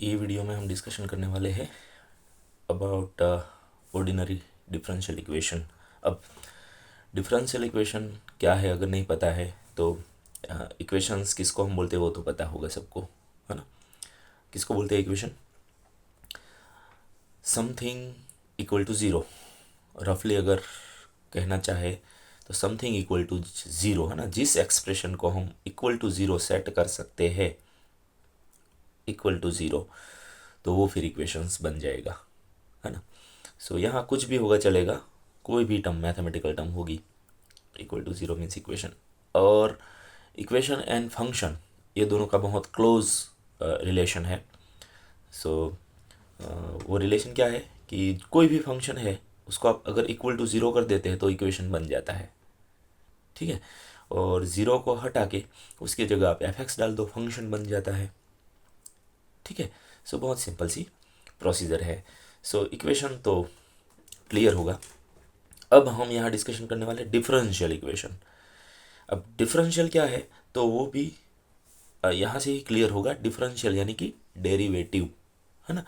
ये वीडियो में हम डिस्कशन करने वाले हैं अबाउट ऑर्डिनरी डिफरेंशियल इक्वेशन। अब डिफरेंशियल इक्वेशन क्या है अगर नहीं पता है तो इक्वेशंस किसको हम बोलते हैं वो तो पता होगा सबको, है ना। किसको बोलते हैं equation? Something equal to zero, रफली अगर कहना चाहे तो समथिंग इक्वल टू ज़ीरो, है ना। जिस एक्सप्रेशन को हम इक्वल टू ज़ीरो सेट कर सकते हैं, इक्वल टू ज़ीरो, तो वो फिर इक्वेशंस बन जाएगा, है ना। सो यहाँ कुछ भी होगा चलेगा, कोई भी टर्म मैथमेटिकल टर्म होगी, equal to zero means equation. और इक्वेशन एंड फंक्शन ये दोनों का बहुत क्लोज रिलेशन है। सो वो रिलेशन क्या है कि कोई भी फंक्शन है उसको आप अगर इक्वल टू ज़ीरो कर देते हैं तो इक्वेशन बन जाता है, ठीक है। और ज़ीरो को हटा के उसकी जगह आप एफ एक्स डाल दो, फंक्शन बन जाता है, ठीक है। सो बहुत सिंपल सी प्रोसीजर है। सो इक्वेशन तो क्लियर होगा। अब हम यहाँ डिस्कशन करने वाले डिफरेंशियल इक्वेशन। अब डिफरेंशियल क्या है तो वो भी यहाँ से ही क्लियर होगा। डिफरेंशियल यानी कि डेरिवेटिव, है ना।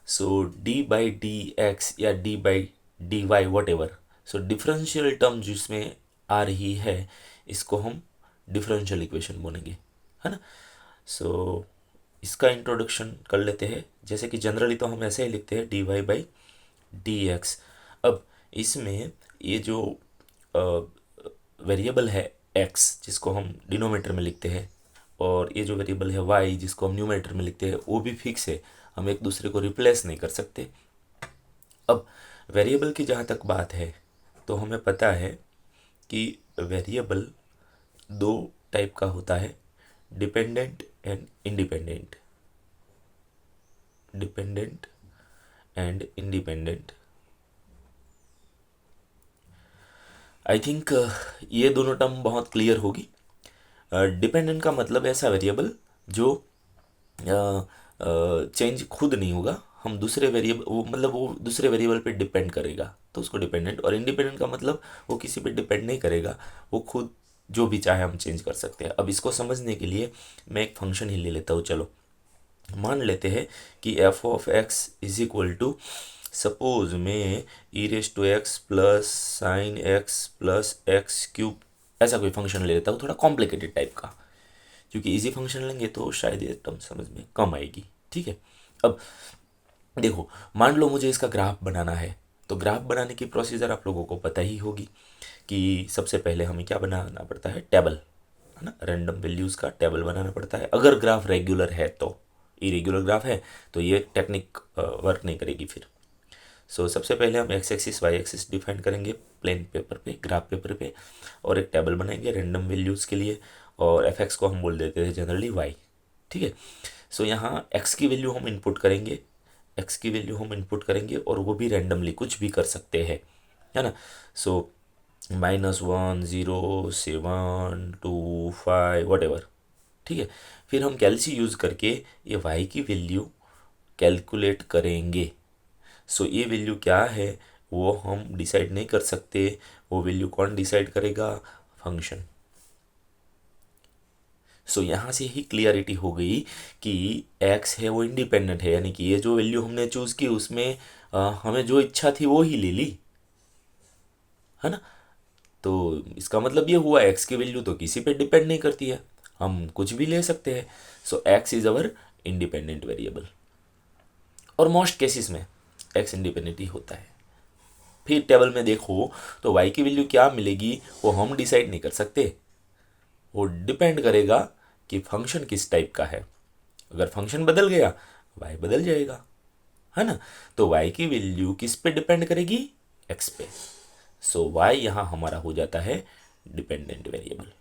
सो डी बाई डी एक्स या D by D why what ever, so differential term जिसमें आ रही है इसको हम डिफरेंशियल इक्वेशन बोलेंगे, है ना। सो इसका इंट्रोडक्शन कर लेते हैं। जैसे कि जनरली तो हम ऐसे ही लिखते हैं d y by D x. अब इसमें ये जो वेरिएबल है एक्स जिसको हम डिनोमीटर में लिखते हैं, और ये जो वेरिएबल है वाई जिसको हम न्यूमरेटर में लिखते हैं, वो भी फिक्स है, हम एक दूसरे को रिप्लेस नहीं कर सकते। अब वेरिएबल की जहाँ तक बात है तो हमें पता है कि वेरिएबल दो टाइप का होता है, dependent and independent. Dependent and independent, I think ये दोनों टर्म बहुत क्लियर होगी। डिपेंडेंट का मतलब ऐसा वेरिएबल जो चेंज खुद नहीं होगा, हम दूसरे वेरिएबल वो मतलब वो दूसरे वेरिएबल पे डिपेंड करेगा तो उसको डिपेंडेंट। और इंडिपेंडेंट का मतलब वो किसी पे डिपेंड नहीं करेगा, वो खुद जो भी चाहे हम चेंज कर सकते हैं। अब इसको समझने के लिए मैं एक फंक्शन ही ले लेता हूँ। चलो मान लेते हैं कि F of X is equal to, suppose में e raise to X plus sine X plus X cube, ऐसा कोई फंक्शन ले लेता हूँ थोड़ा कॉम्प्लिकेटेड टाइप का, क्योंकि इजी फंक्शन लेंगे तो शायद ये टर्म समझ में कम आएगी, ठीक है। अब देखो, मान लो मुझे इसका ग्राफ बनाना है, तो ग्राफ बनाने की प्रोसीजर आप लोगों को पता ही होगी कि सबसे पहले हमें क्या बनाना पड़ता है, टेबल, है ना। रैंडम वैल्यूज़ का टेबल बनाना पड़ता है अगर ग्राफ रेगुलर है तो। इरेगुलर ग्राफ है तो ये टेक्निक वर्क नहीं करेगी फिर। सो सबसे पहले हम x axis y axis define करेंगे प्लेन पेपर पे, ग्राफ पेपर पे, और एक टेबल बनाएंगे रैंडम वैल्यूज़ के लिए, और एफ एक्स को हम बोल देते हैं जनरली वाई, ठीक है। सो यहाँ एक्स की वैल्यू हम इनपुट करेंगे, एक्स की वैल्यू हम इनपुट करेंगे और वो भी रैंडमली कुछ भी कर सकते हैं, है ना। सो -1 0 7 2 5 वट एवर, ठीक है। फिर हम कैलसी यूज़ करके ये वाई की वैल्यू कैलकुलेट करेंगे। सो ये वैल्यू क्या है वो हम डिसाइड नहीं कर सकते, वो वैल्यू कौन डिसाइड करेगा, फंक्शन। सो यहाँ से ही क्लियरिटी हो गई कि एक्स है वो इंडिपेंडेंट है, यानी कि ये जो वैल्यू हमने चूज़ की उसमें हमें जो इच्छा थी वो ही ले ली, है ना। तो इसका मतलब ये हुआ एक्स की वैल्यू तो किसी पे डिपेंड नहीं करती है, हम कुछ भी ले सकते हैं। So X is our independent variable, और मोस्ट केसेस में एक्स इंडिपेंडेंट ही होता है। फिर टेबल में देखो तो वाई की वैल्यू क्या मिलेगी वो हम डिसाइड नहीं कर सकते, वो डिपेंड करेगा कि फंक्शन किस टाइप का है। अगर फंक्शन बदल गया वाई बदल जाएगा, है ना। तो वाई की वैल्यू किस पे डिपेंड करेगी, एक्स पे। सो वाई यहाँ हमारा हो जाता है डिपेंडेंट वेरिएबल,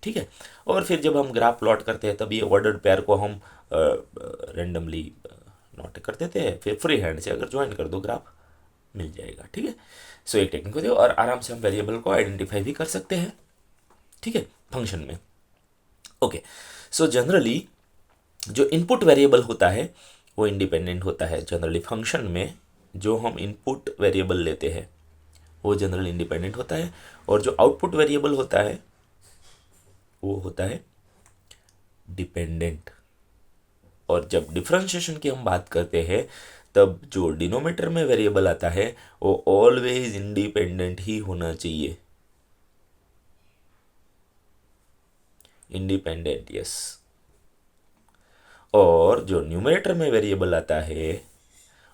ठीक है। और फिर जब हम ग्राफ प्लॉट करते हैं तब ये ऑर्डर्ड पेयर को हम रेंडमली नोट कर देते हैं, फिर फ्री हैंड से अगर ज्वाइन कर दो ग्राफ मिल जाएगा, ठीक है। सो एक टेक्निक होती है और आराम से हम वेरिएबल को आइडेंटिफाई भी कर सकते हैं, ठीक है, फंक्शन में। ओके, सो जनरली जो इनपुट वेरिएबल होता है वो इंडिपेंडेंट होता है जनरली। फंक्शन में जो हम इनपुट वेरिएबल लेते हैं वो जनरली इंडिपेंडेंट होता है, और जो आउटपुट वेरिएबल होता है वो होता है डिपेंडेंट, और जब डिफरेंशिएशन की हम बात करते हैं तब जो डिनोमिनेटर में वेरिएबल आता है वो ऑलवेज इंडिपेंडेंट ही होना चाहिए, इंडिपेंडेंट, यस। और जो न्यूमरेटर में वेरिएबल आता है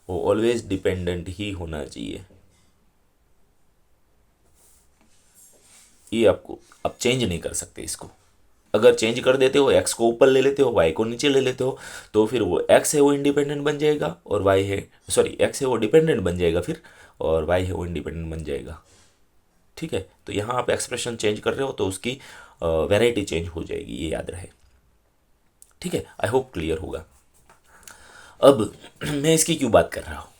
वो ऑलवेज डिपेंडेंट ही होना चाहिए। ये आपको आप चेंज नहीं कर सकते इसको। अगर चेंज कर देते हो, एक्स को ऊपर ले लेते हो, वाई को नीचे ले लेते हो, तो फिर वो एक्स है वो इंडिपेंडेंट बन जाएगा और वाई है, सॉरी, एक्स है वो डिपेंडेंट बन जाएगा फिर, और वाई है वो इंडिपेंडेंट बन जाएगा। ठीक है, तो यहाँ आप एक्सप्रेशन चेंज कर रहे हो तो उसकी वैरायटी चेंज हो जाएगी, ये याद रहे। ठीक है, आई होप क्लियर होगा। अब मैं इसकी क्यों बात कर रहा हूँ,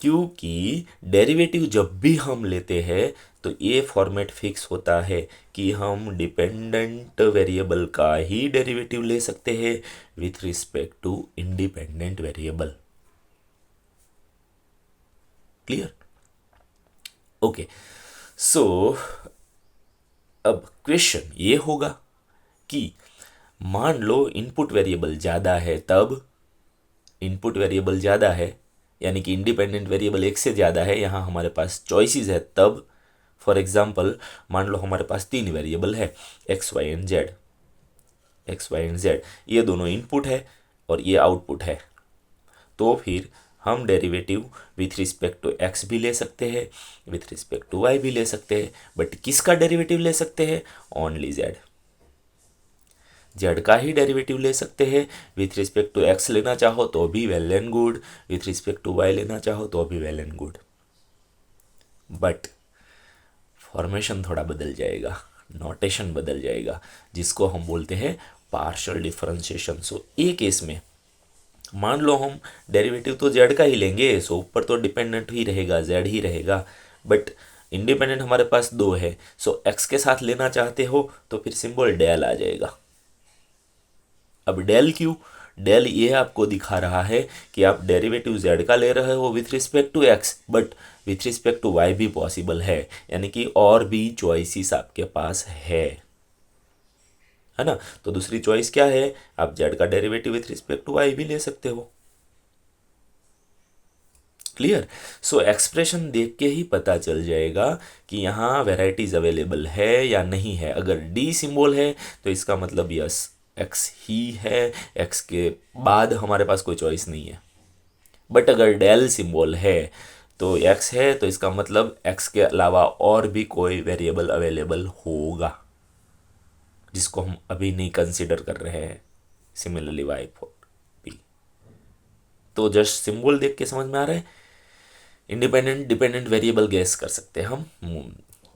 क्योंकि डेरिवेटिव जब भी हम लेते हैं तो ये फॉर्मेट फिक्स होता है कि हम डिपेंडेंट वेरिएबल का ही डेरिवेटिव ले सकते हैं with respect to independent variable. Clear? Okay, so अब क्वेश्चन ये होगा कि मान लो इनपुट वेरिएबल ज़्यादा है, तब इनपुट वेरिएबल ज़्यादा है यानी कि इंडिपेंडेंट वेरिएबल एक से ज़्यादा है, यहाँ हमारे पास चॉइसेस है, तब फॉर एग्जांपल मान लो हमारे पास 3 वेरिएबल है, x y and z, x y and z, ये दोनों इनपुट है और ये आउटपुट है, तो फिर हम derivative with respect to x भी ले सकते हैं, विथ रिस्पेक्ट टू वाई भी ले सकते हैं, बट किसका डेरिवेटिव ले सकते हैं? Only Z. जेड का ही डेरिवेटिव ले सकते हैं, विथ रिस्पेक्ट टू एक्स लेना चाहो तो भी well and good, with respect to y लेना चाहो तो भी well and good, but formation थोड़ा बदल जाएगा, नोटेशन बदल जाएगा, जिसको हम बोलते हैं पार्शियल डिफरेंशिएशन। सो ए केस में मान लो हम डेरिवेटिव तो जेड का ही लेंगे, सो ऊपर तो डिपेंडेंट ही रहेगा, जेड ही रहेगा, बट इंडिपेंडेंट हमारे पास 2 है, सो एक्स के साथ लेना चाहते हो तो फिर सिंबल डेल आ जाएगा। अब डेल क्यों? डेल ये आपको दिखा रहा है कि आप डेरिवेटिव जेड का ले रहे हो with respect to x, but with respect to y भी पॉसिबल है, यानी कि और भी चॉइसेस आपके पास है ना। तो दूसरी चॉइस क्या है? आप जेड का derivative with respect to y भी ले सकते हो। क्लियर? सो एक्सप्रेशन देख के ही पता चल जाएगा कि यहाँ वेराइटीज अवेलेबल है या नहीं है। अगर डी सिंबल है तो इसका मतलब यस एक्स ही है, एक्स के बाद हमारे पास कोई चॉइस नहीं है। बट अगर डेल सिंबल है तो एक्स है, तो इसका मतलब एक्स के अलावा और भी कोई वेरिएबल अवेलेबल होगा जिसको हम अभी नहीं कंसिडर कर रहे हैं। Similarly y for p. तो जस्ट सिंबल देख के समझ में आ रहा है। इंडिपेंडेंट डिपेंडेंट वेरिएबल गैस कर सकते हैं हम,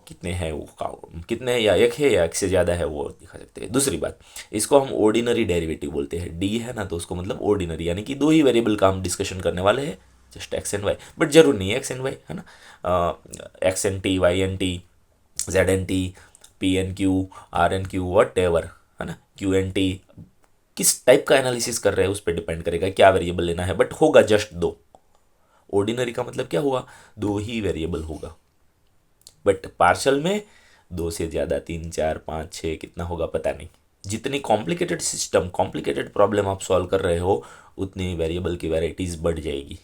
कितने हैं वो, कितने या एक है या एक से ज़्यादा है वो दिखा सकते हैं। दूसरी बात, इसको हम ऑर्डिनरी डेरिवेटिव बोलते हैं। डी है ना, तो उसको मतलब ऑर्डिनरी, यानी कि 2 ही वेरिएबल का हम डिस्कशन करने वाले हैं, just x and y, but जरूर नहीं है एक्स एंड वाई, है ना। X n t, y n t, z n t, p n q, r n q, whatever, है ना, क्यू एन टी। किस टाइप का एनालिसिस कर रहे हैं उस पर डिपेंड करेगा क्या वेरिएबल लेना है, बट होगा जस्ट 2। ऑर्डिनरी का मतलब क्या हुआ? 2 ही वेरिएबल होगा, बट पार्शल में 2 से ज़्यादा, 3 4 5 6 कितना होगा पता नहीं। जितनी कॉम्प्लिकेटेड सिस्टम, कॉम्प्लिकेटेड प्रॉब्लम आप सॉल्व कर रहे हो, उतनी वेरिएबल की वैराइटीज़ बढ़ जाएगी।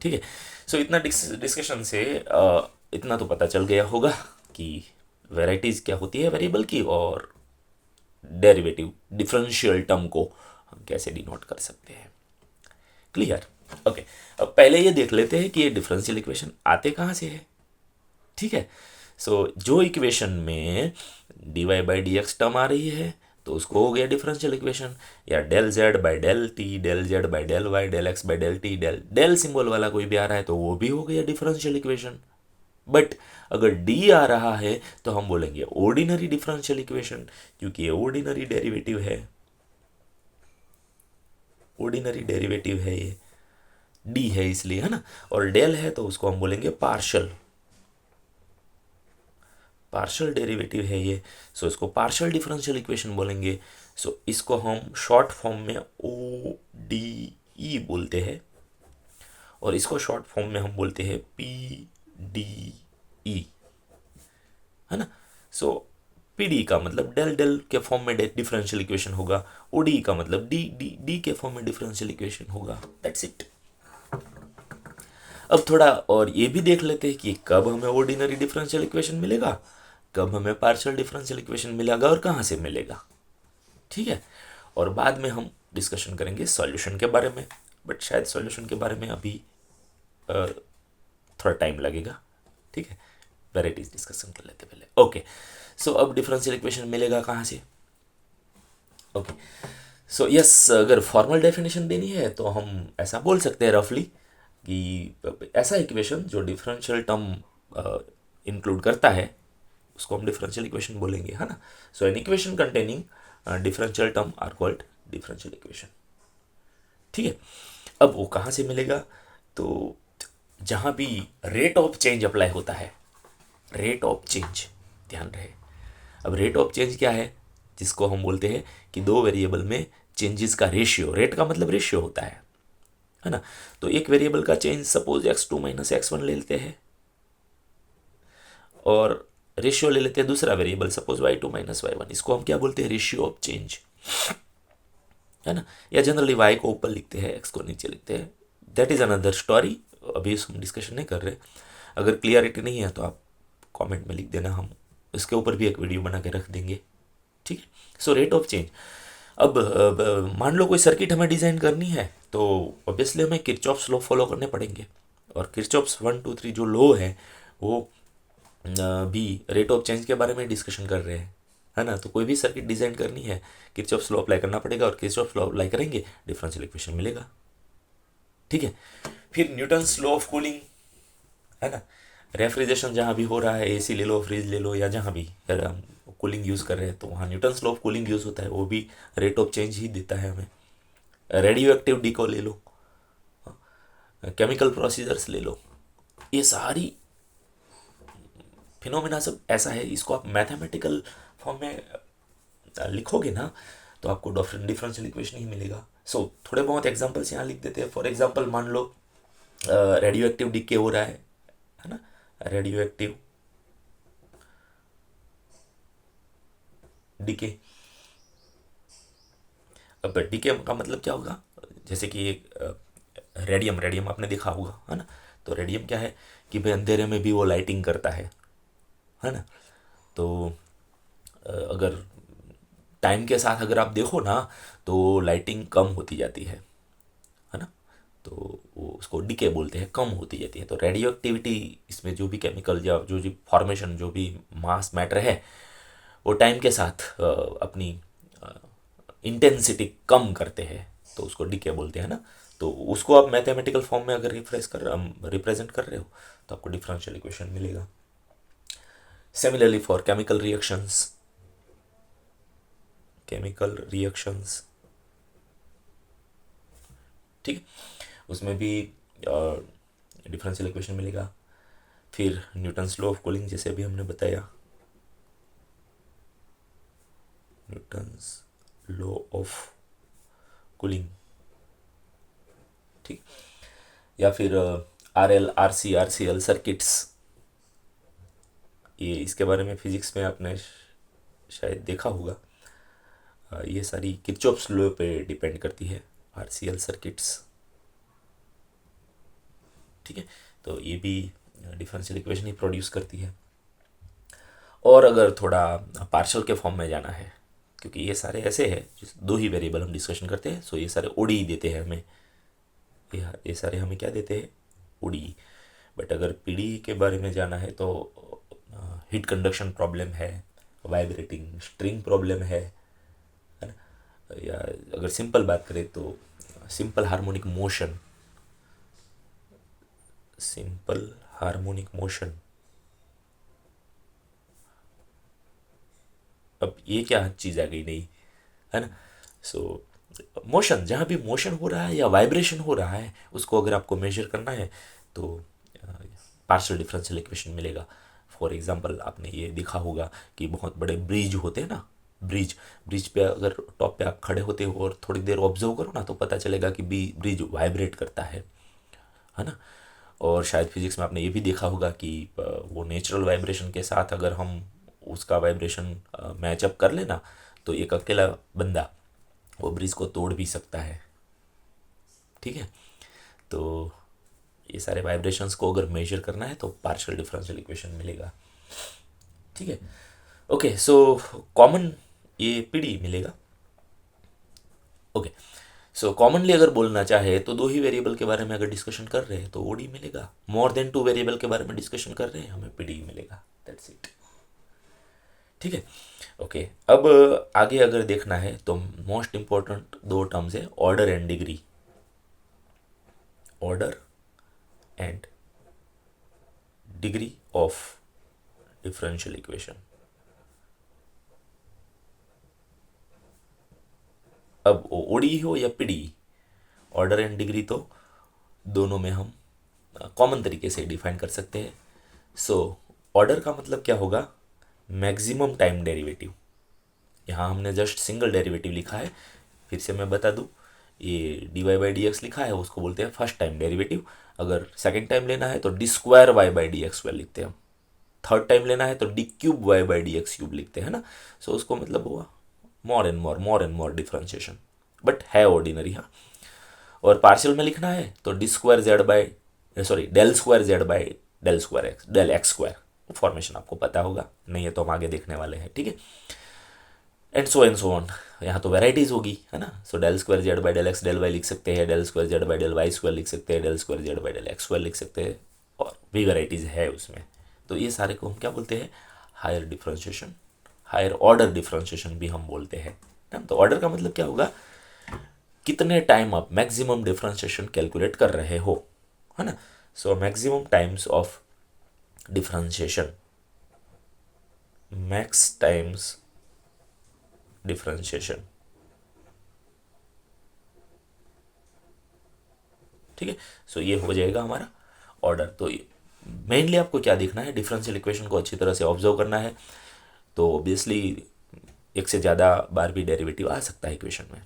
ठीक है, सो इतना डिस्कशन से इतना तो पता चल गया होगा कि वैराइटीज़ क्या होती है वेरिएबल की, और डेरिवेटिव डिफरेंशियल टर्म को हम कैसे डिनोट कर सकते हैं। क्लियर? ओके, अब पहले ये देख लेते हैं कि ये डिफरेंशियल इक्वेशन आते कहाँ से है। ठीक है, सो जो इक्वेशन में dy by D X term आ रही है तो उसको हो गया डिफरेंशियल इक्वेशन, या del Z by del T, del Z by del Y, del X by del T, del del symbol वाला कोई भी आ रहा है तो वो भी हो गया डिफरेंशियल इक्वेशन। बट अगर डी आ रहा है तो हम बोलेंगे ऑर्डिनरी डिफरेंशियल इक्वेशन, क्योंकि ये ऑर्डिनरी डेरिवेटिव है, ऑर्डिनरी डेरिवेटिव है, ये डी है इसलिए, है ना। और डेल है तो उसको हम बोलेंगे पार्शल, पार्शियल डेरिवेटिव है ये, सो इसको पार्शियल डिफरेंशियल इक्वेशन बोलेंगे। सो इसको हम शॉर्ट फॉर्म में ओ डी ई बोलते हैं, और इसको शॉर्ट फॉर्म में हम बोलते हैं पी डी ई, है ना। सो पीडी का मतलब डेल डेल के फॉर्म में डिफरेंशियल इक्वेशन होगा, ओडी का मतलब डी डी डी के फॉर्म में डिफरेंशियल इक्वेशन होगा। That's it. अब थोड़ा और ये भी देख लेते हैं कि कब हमें ऑर्डिनरी डिफरेंशियल इक्वेशन मिलेगा, कब हमें पार्शियल डिफरेंशियल इक्वेशन मिलेगा और कहाँ से मिलेगा। ठीक है, और बाद में हम डिस्कशन करेंगे सॉल्यूशन के बारे में, बट शायद सॉल्यूशन के बारे में अभी थोड़ा टाइम लगेगा। ठीक है, वेराइटीज डिस्कशन कर लेते पहले। ओके, सो अब डिफरेंशियल इक्वेशन मिलेगा कहाँ से। ओके, सो यस, अगर फॉर्मल डेफिनेशन देनी है तो हम ऐसा बोल सकते हैं रफली कि ऐसा इक्वेशन जो डिफरेंशियल टर्म इंक्लूड करता है उसको हम डिफरेंशियल इक्वेशन बोलेंगे, है ना। So an equation containing differential term are called differential equation. ठीक है, अब वो कहाँ से मिलेगा, तो जहाँ भी रेट ऑफ चेंज अप्लाई होता है, रेट ऑफ चेंज ध्यान रहे। अब रेट ऑफ चेंज क्या है, जिसको हम बोलते हैं कि दो वेरिएबल में चेंजेस का रेशियो, रेट का मतलब रेशियो होता है ना। तो एक वेरिएबल का change suppose x2 minus x1 ले लेते हैं, और रेशियो ले लेते हैं दूसरा variable suppose y2 minus y1, इसको हम क्या बोलते हैं, रेशियो ऑफ चेंज, है ना। या जनरली y को ऊपर लिखते हैं, x को नीचे लिखते हैं, दैट इज अनदर स्टोरी, अभी हम डिस्कशन नहीं कर रहे। अगर क्लियरिटी नहीं है तो आप कमेंट में लिख देना, हम इसके ऊपर भी एक वीडियो बना के रख देंगे। ठीक है, सो रेट ऑफ चेंज। अब मान लो कोई सर्किट हमें डिज़ाइन करनी है तो ऑब्वियसली हमें किरचॉफ्स लॉ फॉलो करने पड़ेंगे, और किरचॉफ्स 1 2 3 जो लॉ है वो भी रेट ऑफ चेंज के बारे में डिस्कशन कर रहे हैं, है ना। तो कोई भी सर्किट डिज़ाइन करनी है किरचॉफ्स लॉ अप्लाई करना पड़ेगा, और किरचॉफ्स लॉ अप्लाई करेंगे डिफरेंशियल इक्वेशन मिलेगा। ठीक है, फिर न्यूटन्स लॉ ऑफ कूलिंग, है ना। रेफ्रिजरेशन जहाँ भी हो रहा है, एसी ले लो, फ्रिज ले लो, या जहाँ भी हम कूलिंग यूज़ कर रहे हैं तो वहाँ Newton's law of cooling use होता है, वो भी रेट ऑफ चेंज ही देता है हमें। रेडियो एक्टिव डीको ले लो, केमिकल प्रोसीजर्स ले लो, ये सारी फिनोमिना सब ऐसा है, इसको आप मैथमेटिकल फॉर्म में लिखोगे ना तो आपको डिफरेंशियल इक्वेशन ही मिलेगा। सो थोड़े बहुत एग्जांपल्स यहाँ लिख देते हैं। फॉर एग्जांपल मान लो रेडियो एक्टिव डीके हो रहा है ना, रेडियो एक्टिव डीके। अब डीके का मतलब क्या होगा, जैसे कि रेडियम, रेडियम आपने देखा होगा, है ना। तो रेडियम क्या है कि भाई अंधेरे में भी वो लाइटिंग करता है ना। तो अगर टाइम के साथ अगर आप देखो ना तो लाइटिंग कम होती जाती है ना। तो वो उसको डीके बोलते हैं, कम होती जाती है। तो रेडियो एक्टिविटी इसमें जो भी केमिकल या जो भी फॉर्मेशन, जो भी मास मैटर है, वो टाइम के साथ अपनी इंटेंसिटी कम करते हैं, तो उसको डीके बोलते हैं ना। तो उसको आप मैथमेटिकल फॉर्म में अगर रिप्रेजेंट कर रहे हो तो आपको डिफरेंशियल इक्वेशन मिलेगा। सिमिलरली फॉर केमिकल रिएक्शंस, ठीक है, उसमें भी डिफरेंशियल इक्वेशन मिलेगा। फिर न्यूटन्स लॉ ऑफ कूलिंग, जैसे अभी हमने बताया, न्यूटन्स लॉ ऑफ कूलिंग, ठीक। या फिर RL RC RCL सर्किट्स, ये इसके बारे में फिजिक्स में आपने शायद देखा होगा। ये सारी किरचॉफ्स लॉ पे डिपेंड करती है, RCL सर्किट्स, ठीक है। तो ये भी डिफरेंशियल इक्वेशन ही प्रोड्यूस करती है। और अगर थोड़ा पार्शल के फॉर्म में जाना है, क्योंकि ये सारे ऐसे हैं दो ही वेरिएबल हम डिस्कशन करते हैं, सो ये सारे ओडी देते हैं हमें, ये सारे हमें क्या देते हैं, ओडी। बट अगर पीडी के बारे में जाना है तो हीट कंडक्शन प्रॉब्लम है, वाइब्रेटिंग स्ट्रिंग प्रॉब्लम है ना। या अगर सिंपल बात करें तो सिंपल हार्मोनिक मोशन, अब ये क्या चीज़ आ गई नहीं, है ना। सो मोशन, जहाँ भी मोशन हो रहा है या वाइब्रेशन हो रहा है, उसको अगर आपको मेजर करना है तो पार्शियल डिफरेंशियल इक्वेशन मिलेगा। फॉर एग्जांपल आपने ये देखा होगा कि बहुत बड़े ब्रिज होते हैं ना, ब्रिज पे अगर टॉप पे आप खड़े होते हो और थोड़ी देर ऑब्जर्व करो ना तो पता चलेगा कि ब्रिज वाइब्रेट करता है ना। और शायद फिजिक्स में आपने ये भी देखा होगा कि वो नेचुरल वाइब्रेशन के साथ अगर हम उसका वाइब्रेशन मैचअप कर लेना, तो एक अकेला बंदा वो ब्रिज को तोड़ भी सकता है। ठीक है, तो ये सारे वाइब्रेशंस को अगर मेजर करना है तो पार्शियल डिफरेंशियल इक्वेशन मिलेगा। ठीक है, ओके, सो कॉमन ये पीडी मिलेगा। ओके, सो कॉमनली अगर बोलना चाहे तो दो ही वेरिएबल के बारे में अगर डिस्कशन कर रहे हैं तो ओडी मिलेगा, मोर देन टू वेरिएबल के बारे में डिस्कशन कर रहे हैं हमें पीडी मिलेगा, दैट्स इट। ठीक है, ओके, अब आगे अगर देखना है तो मोस्ट इंपॉर्टेंट दो टर्म्स है order and degree. Order and degree of differential equation. अब ओडी हो या पीडी, ऑर्डर एंड डिग्री तो दोनों में हम कॉमन तरीके से डिफाइन कर सकते हैं। सो ऑर्डर का मतलब क्या होगा, मैक्सिमम टाइम डेरिवेटिव। यहाँ हमने जस्ट सिंगल डेरिवेटिव लिखा है, फिर से मैं बता दूँ, ये d y by D x लिखा है उसको बोलते हैं फर्स्ट टाइम डेरिवेटिव। अगर सेकेंड टाइम लेना है तो d square y by D x square लिखते हैं हम। थर्ड टाइम लेना है तो d cube y by D x cube लिखते हैं ना। सो उसको मतलब हुआ more and more differentiation, but है ऑर्डिनरी। हाँ, और पार्शियल में लिखना है तो d square z by del square z by del x square. Formation आपको पता होगा, नहीं है तो हम आगे देखने वाले हैं। ठीक है, एंड सो ऑन। यहाँ तो वेराइटीज होगी, है ना। So del square z by del x del y लिख सकते हैं, del square z by del y square लिख सकते हैं, del square z by del x square लिख सकते हैं, और भी वेराइटीज है उसमें। तो ये सारे को हम क्या बोलते हैं, higher differentiation, higher order differentiation भी हम बोलते हैं ना। तो ऑर्डर का मतलब क्या होगा, कितने टाइम आप मैक्सिमम डिफ्रेंशिएशन कैलकुलेट कर रहे हो, है ना। So maximum times of differentiation, max times differentiation. ठीक है, सो ये हो जाएगा हमारा ऑर्डर। तो मेनली आपको क्या देखना है, डिफरेंशियल इक्वेशन को अच्छी तरह से ऑब्जर्व करना है। तो ऑब्वियसली एक से ज़्यादा बार भी डेरिवेटिव आ सकता है इक्वेशन में,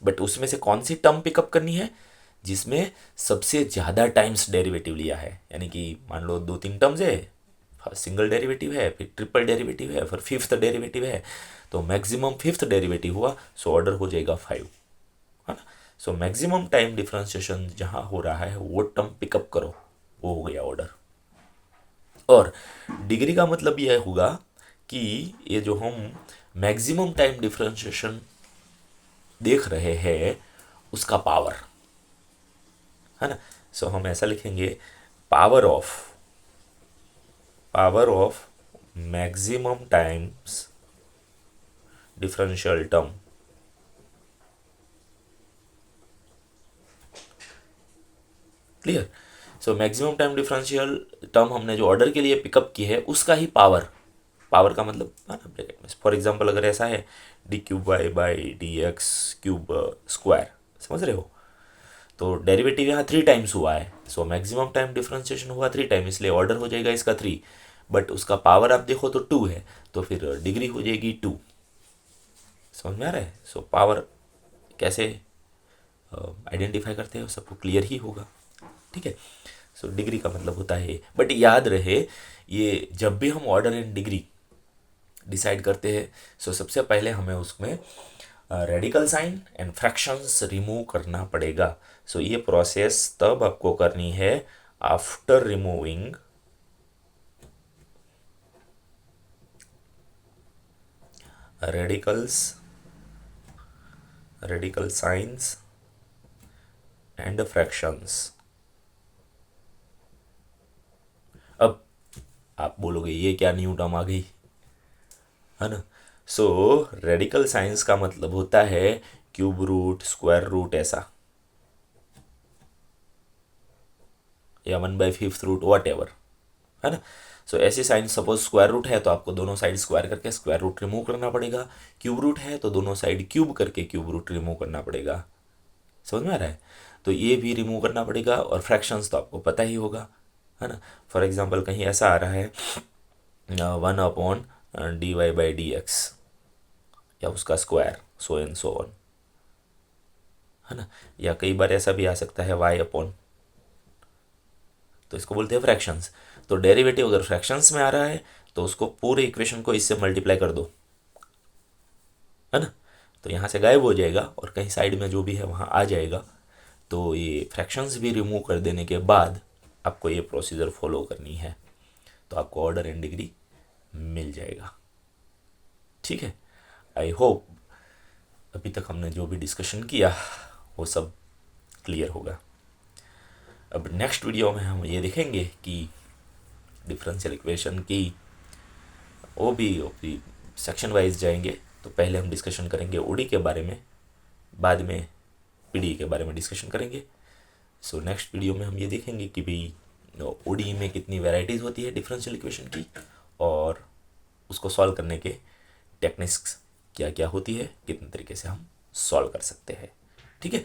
बट उसमें से कौन सी टर्म पिकअप करनी है जिसमें सबसे ज़्यादा टाइम्स डेरिवेटिव लिया है। यानी कि मान लो दो तीन टर्म्स है, सिंगल डेरिवेटिव है, फिर ट्रिपल डेरिवेटिव है, फिर फिफ्थ डेरिवेटिव है, तो मैक्सिमम फिफ्थ डेरिवेटिव हुआ, सो ऑर्डर हो जाएगा 5, है ना। सो मैक्सिमम टाइम डिफ्रेंशिएशन जहाँ हो रहा है वो टर्म पिकअप करो, वो हो गया ऑर्डर। और डिग्री का मतलब यह होगा कि ये जो हम मैक्सिमम टाइम डिफ्रेंशिएशन देख रहे हैं उसका पावर, है ना। सो हम ऐसा लिखेंगे, power of maximum times differential term. Clear. So maximum time differential term हमने जो ऑर्डर के लिए पिकअप की है उसका ही पावर का मतलब है ना ब्रैकेट में। फॉर एग्जांपल अगर ऐसा है d cube y by D x cube square, समझ रहे हो, तो डेरिवेटिव यहाँ 3 टाइम्स हुआ है। सो मैक्सिमम टाइम डिफरेंशिएशन हुआ 3 टाइम, इसलिए ऑर्डर हो जाएगा इसका 3, बट उसका पावर आप देखो तो 2 है, तो फिर डिग्री हो जाएगी 2। समझ में आ रहा है। सो पावर कैसे आइडेंटिफाई करते हैं सबको क्लियर ही होगा। ठीक है, सो डिग्री का मतलब होता है, बट याद रहे ये जब भी हम ऑर्डर एंड डिग्री डिसाइड करते हैं, सो सबसे पहले हमें उसमें radical sign and fractions remove करना पड़ेगा। सो ये प्रोसेस तब आपको करनी है after removing radical signs and fractions. अब आप बोलोगे ये क्या न्यू टर्म आ गई, है ना। सो रेडिकल साइंस का मतलब होता है क्यूब रूट, स्क्वायर रूट, ऐसा, या 1/5 रूट, वॉट एवर, है ना। सो ऐसे साइन, सपोज स्क्वायर रूट है तो आपको दोनों साइड स्क्वायर करके स्क्वायर रूट रिमूव करना पड़ेगा। क्यूब रूट है तो दोनों साइड क्यूब करके क्यूब रूट रिमूव करना पड़ेगा। समझ में आ रहा है। तो ये भी रिमूव करना पड़ेगा, और फ्रैक्शंस तो आपको पता ही होगा, है ना। फॉर एग्जाम्पल कहीं ऐसा आ रहा है 1/dy/dx, या उसका square, so and so on, है ना। या कई बार ऐसा भी आ सकता है y/, तो इसको बोलते हैं फ्रैक्शंस। तो डेरिवेटिव अगर फ्रैक्शंस में आ रहा है तो उसको पूरे इक्वेशन को इससे मल्टीप्लाई कर दो, है ना। तो यहाँ से गायब हो जाएगा और कहीं साइड में जो भी है वहाँ आ जाएगा। तो ये फ्रैक्शंस भी रिमूव कर देने के बाद आपको ये प्रोसीजर फॉलो करनी है, तो आपको ऑर्डर एंड डिग्री मिल जाएगा। ठीक है, आई होप अभी तक हमने जो भी डिस्कशन किया वो सब क्लियर होगा। अब नेक्स्ट वीडियो में हम ये देखेंगे कि डिफरेंशियल इक्वेशन की वो भी सेक्शन वाइज जाएंगे। तो पहले हम डिस्कशन करेंगे ओडी के बारे में, बाद में पीडी के बारे में डिस्कशन करेंगे। सो नेक्स्ट वीडियो में हम ये देखेंगे कि भाई ओडी में कितनी वैरायटीज़ होती है डिफरेंशियल इक्वेशन की, और उसको सॉल्व करने के टेक्निक्स क्या क्या होती है, कितने तरीके से हम सॉल्व कर सकते हैं। ठीक है।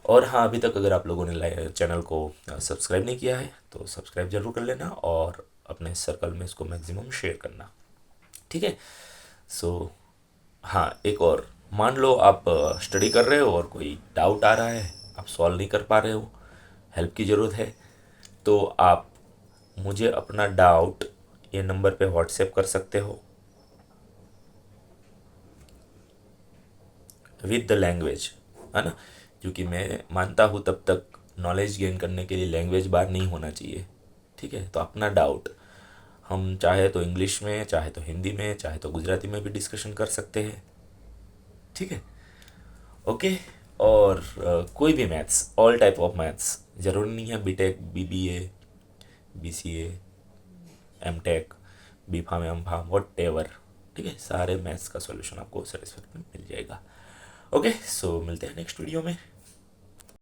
और हाँ, अभी तक अगर आप लोगों ने चैनल को सब्सक्राइब नहीं किया है तो सब्सक्राइब जरूर कर लेना और अपने सर्कल में इसको मैक्सिमम शेयर करना। ठीक है। सो हाँ, एक और, मान लो आप स्टडी कर रहे हो और कोई डाउट आ रहा है, आप सॉल्व नहीं कर पा रहे हो, हेल्प की ज़रूरत है, तो आप मुझे अपना डाउट ये नंबर पे व्हाट्सएप कर सकते हो विद द लैंग्वेज, है ना। क्योंकि मैं मानता हूँ तब तक नॉलेज गेन करने के लिए लैंग्वेज बार नहीं होना चाहिए। ठीक है। तो अपना डाउट हम चाहे तो इंग्लिश में, चाहे तो हिंदी में, चाहे तो गुजराती में भी डिस्कशन कर सकते हैं। ठीक है। ओके। और कोई भी maths, all type of maths, ज़रूरी नहीं है BTech, BBA, BCA, MTech, B pharm, M pharm, whatever. ठीक है, सारे मैथ्स का सॉल्यूशन आपको सेटिस्फैक्शन मिल जाएगा। ओके, सो मिलते हैं नेक्स्ट वीडियो में।